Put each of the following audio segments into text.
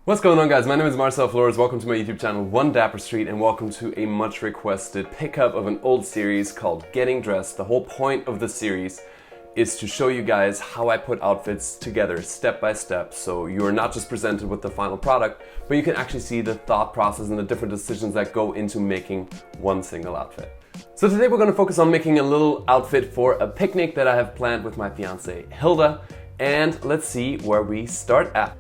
What's going on, guys? My name is Marcel Flores. Welcome to my YouTube channel, One Dapper Street, and welcome to a much requested pickup of an old series called Getting Dressed. The whole point of the series is to show you guys how I put outfits together step by step, so you are not just presented with the final product, but you can actually see the thought process and the different decisions that go into making one single outfit. So today we're going to focus on making a little outfit for a picnic that I have planned with my fiance Hilda, and let's see where we start at.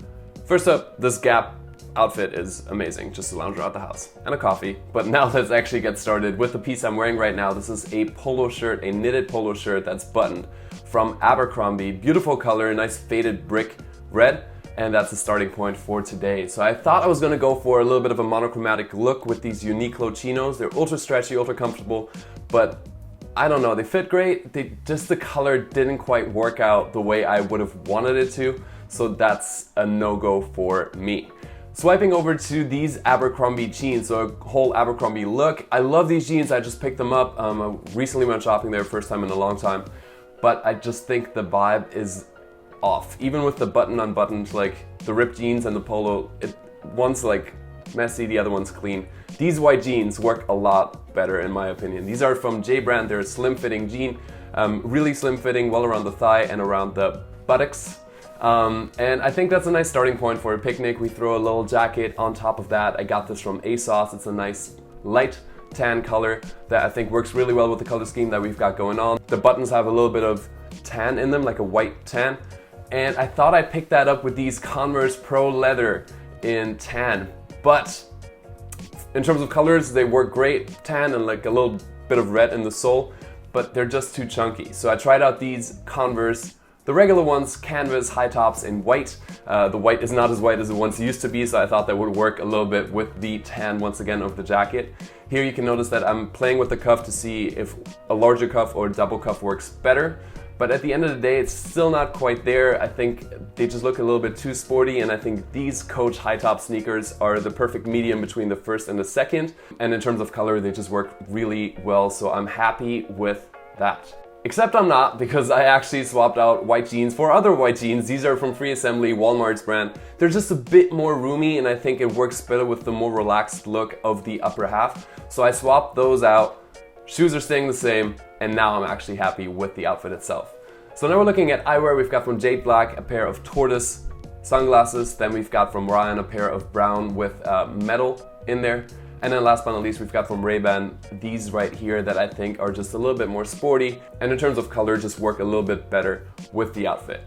First up, this Gap outfit is amazing, just to lounge around the house and a coffee. But now let's actually get started with the piece I'm wearing right now. This is a polo shirt, a knitted polo shirt that's buttoned from Abercrombie. Beautiful color, nice faded brick red, and that's the starting point for today. So I thought I was gonna go for a little bit of a monochromatic look with these Uniqlo chinos. They're ultra stretchy, ultra comfortable, but I don't know, they fit great. The color didn't quite work out the way I would have wanted it to. So that's a no-go for me. Swiping over to these Abercrombie jeans, so a whole Abercrombie look. I love these jeans, I just picked them up. I recently went shopping there, first time in a long time. But I just think the vibe is off. Even with the button unbuttoned, like the ripped jeans and the polo, one's like messy, the other one's clean. These white jeans work a lot better in my opinion. These are from J brand, they're a slim fitting jean. Really slim fitting, well around the thigh and around the buttocks. And I think that's a nice starting point for a picnic. We throw a little jacket on top of that. I got this from ASOS. It's a nice light tan color that I think works really well with the color scheme that we've got going on. The buttons have a little bit of tan in them, like a white tan. And I thought I'd pick that up with these Converse Pro Leather in tan. But in terms of colors, they work great. Tan and like a little bit of red in the sole, but they're just too chunky. So I tried out these Converse, the regular ones, canvas high tops in white. The white is not as white as it once used to be, so I thought that would work a little bit with the tan once again of the jacket. Here you can notice that I'm playing with the cuff to see if a larger cuff or double cuff works better. But at the end of the day, it's still not quite there. I think they just look a little bit too sporty, and I think these Coach high top sneakers are the perfect medium between the first and the second. And in terms of color, they just work really well, so I'm happy with that. Except I'm not, because I actually swapped out white jeans for other white jeans. These are from Free Assembly, Walmart's brand. They're just a bit more roomy, and I think it works better with the more relaxed look of the upper half. So I swapped those out. Shoes are staying the same, and now I'm actually happy with the outfit itself. So now we're looking at eyewear. We've got from Jade Black a pair of tortoise sunglasses. Then we've got from Raen a pair of brown with metal in there. And then last but not least, we've got from Rayban these right here that I think are just a little bit more sporty, and in terms of color just work a little bit better with the outfit.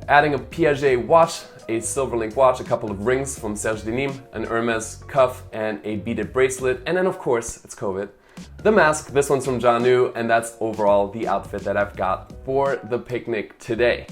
Adding a Piaget watch, a silver link watch, a couple of rings from Denim, an Hermes cuff, and a beaded bracelet, and then of course, it's COVID, the mask. This one's from Janu, and that's overall the outfit that I've got for the picnic today.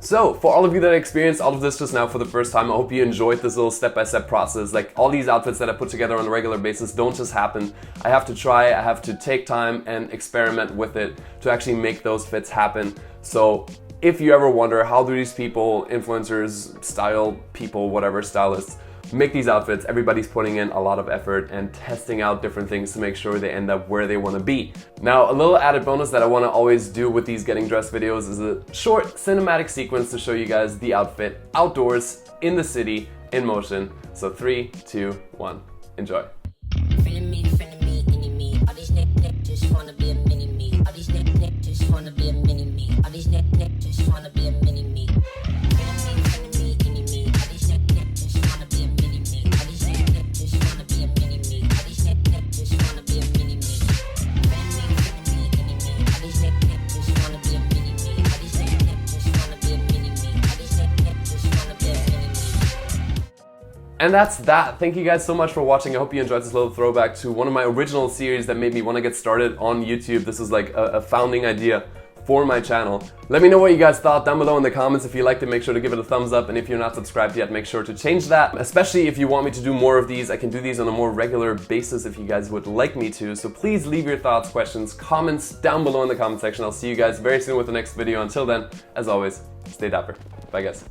So, for all of you that experienced all of this just now for the first time, I hope you enjoyed this little step-by-step process. Like, all these outfits that I put together on a regular basis don't just happen. I have to try, I have to take time and experiment with it to actually make those fits happen. So, if you ever wonder how do these people, influencers, style people, whatever, stylists, make these outfits, everybody's putting in a lot of effort and testing out different things to make sure they end up where they want to be. Now, a little added bonus that I want to always do with these getting dressed videos is a short cinematic sequence to show you guys the outfit outdoors, in the city, in motion. So 3, 2, 1, enjoy. And that's that. Thank you guys so much for watching. I hope you enjoyed this little throwback to one of my original series that made me want to get started on YouTube. This is like a founding idea for my channel. Let me know what you guys thought down below in the comments. If you liked it, make sure to give it a thumbs up. And if you're not subscribed yet, make sure to change that. Especially if you want me to do more of these. I can do these on a more regular basis if you guys would like me to. So please leave your thoughts, questions, comments down below in the comment section. I'll see you guys very soon with the next video. Until then, as always, stay dapper. Bye guys.